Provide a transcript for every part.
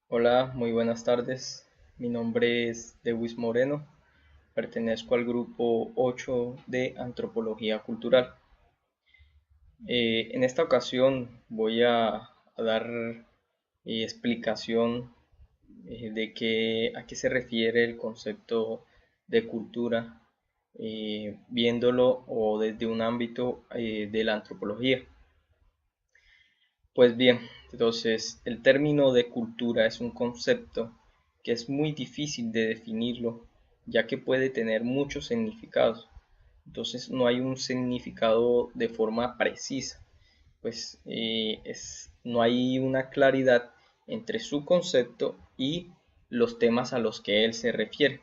Hola, muy buenas tardes. Mi nombre es Lewis Moreno. Pertenezco al grupo 8 de Antropología Cultural. En esta ocasión voy a dar explicación a qué se refiere el concepto de cultura, viéndolo o desde un ámbito de la antropología. Pues bien, entonces el término de cultura es un concepto que es muy difícil de definirlo, ya que puede tener muchos significados. Entonces no hay un significado de forma precisa, pues no hay una claridad entre su concepto y los temas a los que él se refiere.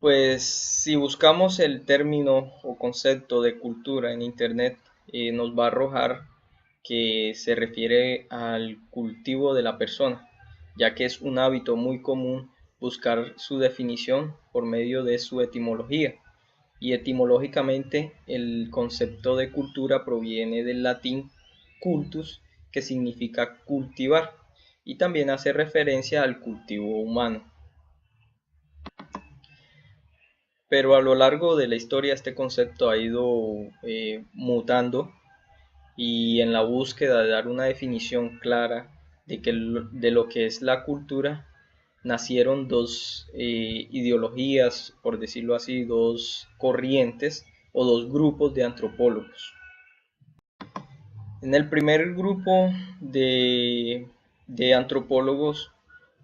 Pues si buscamos el término o concepto de cultura en Internet, nos va a arrojar que se refiere al cultivo de la persona, ya que es un hábito muy común buscar su definición por medio de su etimología. Y etimológicamente el concepto de cultura proviene del latín cultus, que significa cultivar, y también hace referencia al cultivo humano. Pero a lo largo de la historia este concepto ha ido mutando y en la búsqueda de dar una definición clara de lo que es la cultura, nacieron dos ideologías, por decirlo así, dos corrientes o dos grupos de antropólogos. En el primer grupo de antropólogos,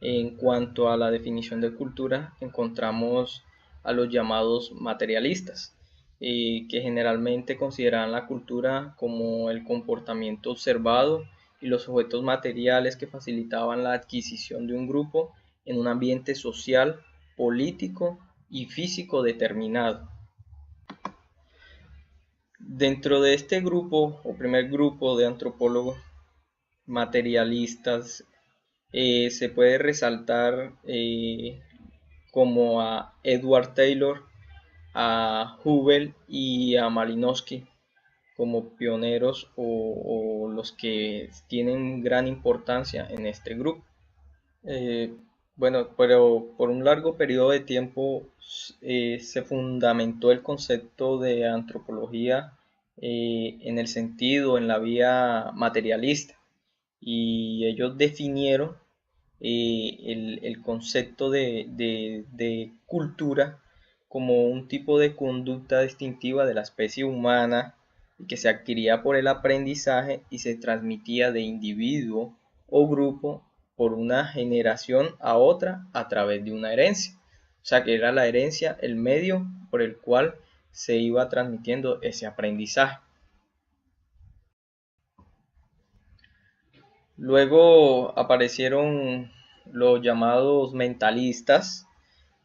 en cuanto a la definición de cultura, encontramos a los llamados materialistas, que generalmente consideran la cultura como el comportamiento observado y los objetos materiales que facilitaban la adquisición de un grupo en un ambiente social, político y físico determinado. Dentro de este grupo o primer grupo de antropólogos materialistas, se puede resaltar como a Edward Taylor, a Hubel y a Malinowski como pioneros o los que tienen gran importancia en este grupo. Eh, bueno, pero por un largo periodo de tiempo se fundamentó el concepto de antropología en el sentido, en la vía materialista, y ellos definieron el concepto de cultura como un tipo de conducta distintiva de la especie humana que se adquiría por el aprendizaje y se transmitía de individuo o grupo por una generación a otra a través de una herencia. O sea que era la herencia el medio por el cual se iba transmitiendo ese aprendizaje. Luego aparecieron los llamados mentalistas,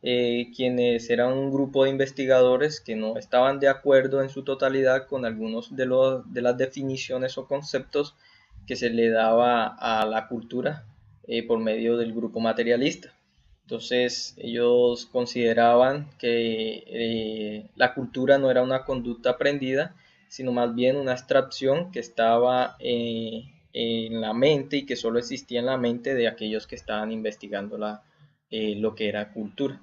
quienes eran un grupo de investigadores que no estaban de acuerdo en su totalidad con algunos de las definiciones o conceptos que se le daba a la cultura por medio del grupo materialista. Entonces ellos consideraban que la cultura no era una conducta aprendida, sino más bien una abstracción que estaba en la mente y que solo existía en la mente de aquellos que estaban investigando lo que era cultura.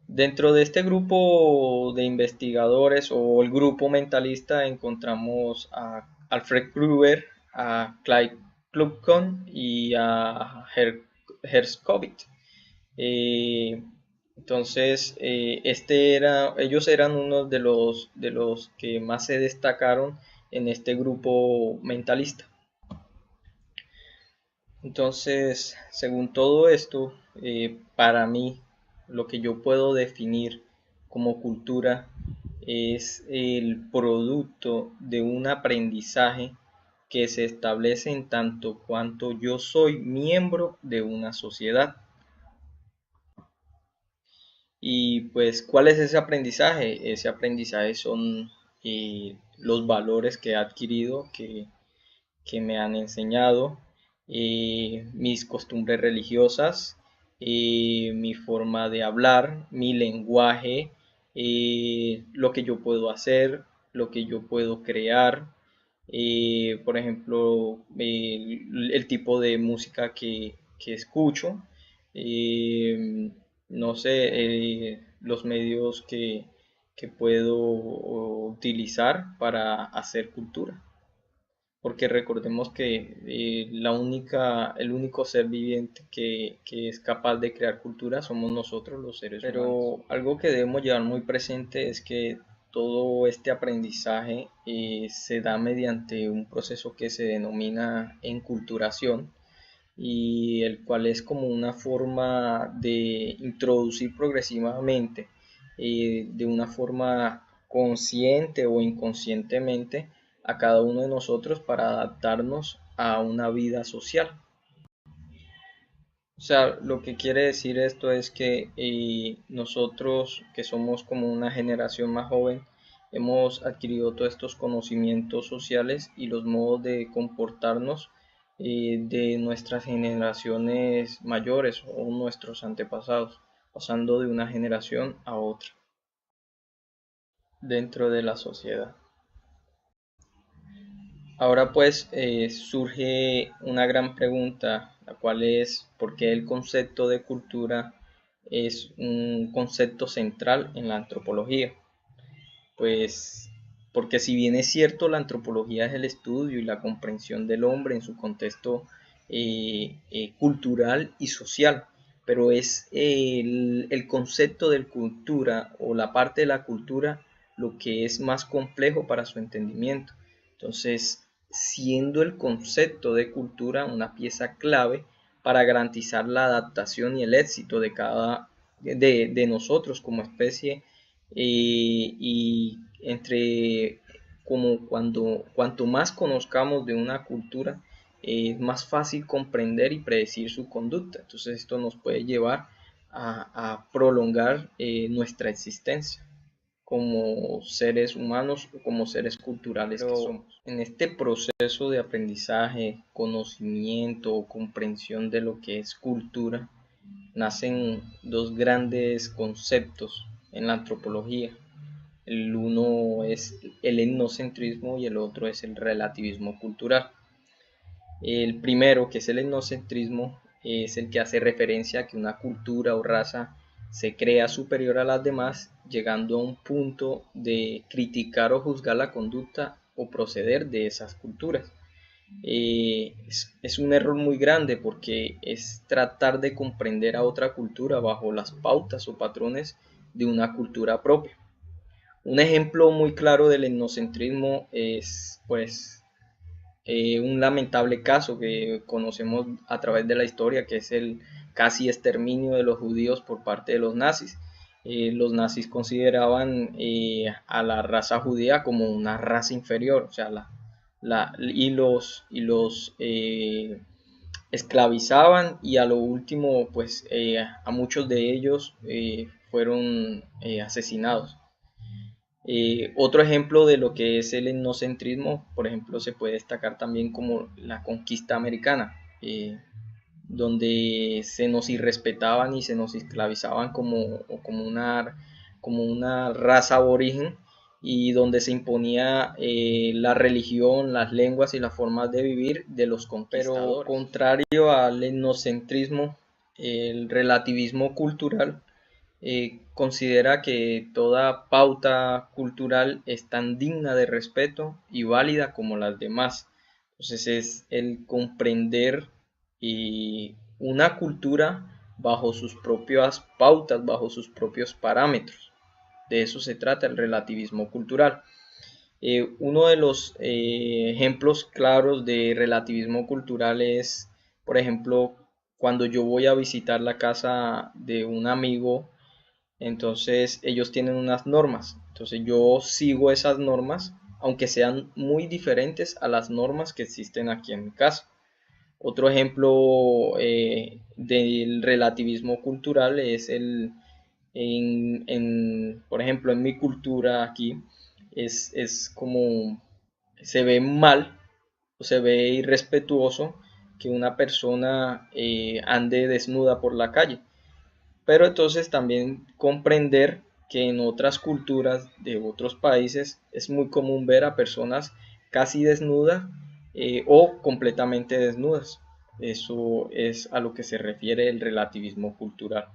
Dentro de este grupo de investigadores o el grupo mentalista encontramos a Alfred Kruger, a Clyde Klubcon y a Herskovit. Eh, ellos eran uno de los que más se destacaron en este grupo mentalista. Entonces, según todo esto, para mí, lo que yo puedo definir como cultura es el producto de un aprendizaje que se establece en tanto cuanto yo soy miembro de una sociedad. Y pues, ¿cuál es ese aprendizaje? Ese aprendizaje son los valores que he adquirido, que me han enseñado, mis costumbres religiosas, mi forma de hablar, mi lenguaje, lo que yo puedo hacer, lo que yo puedo crear, por ejemplo, el tipo de música que escucho, no sé, los medios que puedo utilizar para hacer cultura. Porque recordemos que el único ser viviente que es capaz de crear cultura somos nosotros los seres humanos. Pero algo que debemos llevar muy presente es que todo este aprendizaje se da mediante un proceso que se denomina enculturación y el cual es como una forma de introducir progresivamente, de una forma consciente o inconscientemente, a cada uno de nosotros para adaptarnos a una vida social. O sea, lo que quiere decir esto es que nosotros, que somos como una generación más joven, hemos adquirido todos estos conocimientos sociales y los modos de comportarnos de nuestras generaciones mayores o nuestros antepasados, pasando de una generación a otra dentro de la sociedad. Ahora pues surge una gran pregunta, la cual es ¿por qué el concepto de cultura es un concepto central en la antropología? Pues porque si bien es cierto, la antropología es el estudio y la comprensión del hombre en su contexto cultural y social, pero es el concepto de cultura o la parte de la cultura lo que es más complejo para su entendimiento. Entonces, siendo el concepto de cultura una pieza clave para garantizar la adaptación y el éxito de de nosotros como especie y entre como cuanto más conozcamos de una cultura, es más fácil comprender y predecir su conducta. Entonces esto nos puede llevar a prolongar nuestra existencia como seres humanos o como seres culturales que somos. En este proceso de aprendizaje, conocimiento o comprensión de lo que es cultura, nacen dos grandes conceptos en la antropología. El uno es el etnocentrismo y el otro es el relativismo cultural. El primero, que es el etnocentrismo, es el que hace referencia a que una cultura o raza se crea superior a las demás, llegando a un punto de criticar o juzgar la conducta o proceder de esas culturas. Es un error muy grande porque es tratar de comprender a otra cultura bajo las pautas o patrones de una cultura propia. Un ejemplo muy claro del etnocentrismo es pues un lamentable caso que conocemos a través de la historia, que es el casi exterminio de los judíos por parte de los nazis. Los nazis consideraban a la raza judía como una raza inferior, o sea, los esclavizaban y a lo último, pues a muchos de ellos fueron asesinados. Otro ejemplo de lo que es el etnocentrismo, por ejemplo, se puede destacar también como la conquista americana, donde se nos irrespetaban y se nos esclavizaban como una raza aborigen y donde se imponía la religión, las lenguas y las formas de vivir de los conquistadores. Pero contrario al etnocentrismo, el relativismo cultural considera que toda pauta cultural es tan digna de respeto y válida como las demás. Entonces es el comprender una cultura bajo sus propias pautas, bajo sus propios parámetros. De eso se trata el relativismo cultural. Uno de los ejemplos claros de relativismo cultural es, por ejemplo, cuando yo voy a visitar la casa de un amigo, entonces ellos tienen unas normas. Entonces yo sigo esas normas, aunque sean muy diferentes a las normas que existen aquí en mi casa. Otro ejemplo del relativismo cultural es por ejemplo, en mi cultura aquí, es como se ve mal o se ve irrespetuoso que una persona ande desnuda por la calle. Pero entonces también comprender que en otras culturas de otros países es muy común ver a personas casi desnudas o completamente desnudas. Eso es a lo que se refiere el relativismo cultural.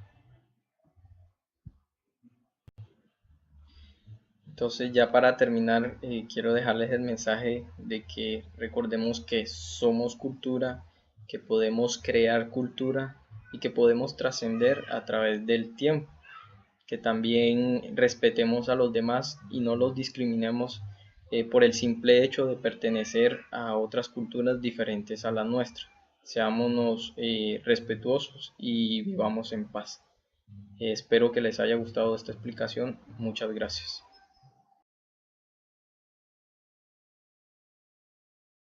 Entonces, ya para terminar, quiero dejarles el mensaje de que recordemos que somos cultura, que podemos crear cultura y que podemos trascender a través del tiempo, que también respetemos a los demás y no los discriminemos por el simple hecho de pertenecer a otras culturas diferentes a la nuestra. Seámonos respetuosos y vivamos en paz. Espero que les haya gustado esta explicación. Muchas gracias.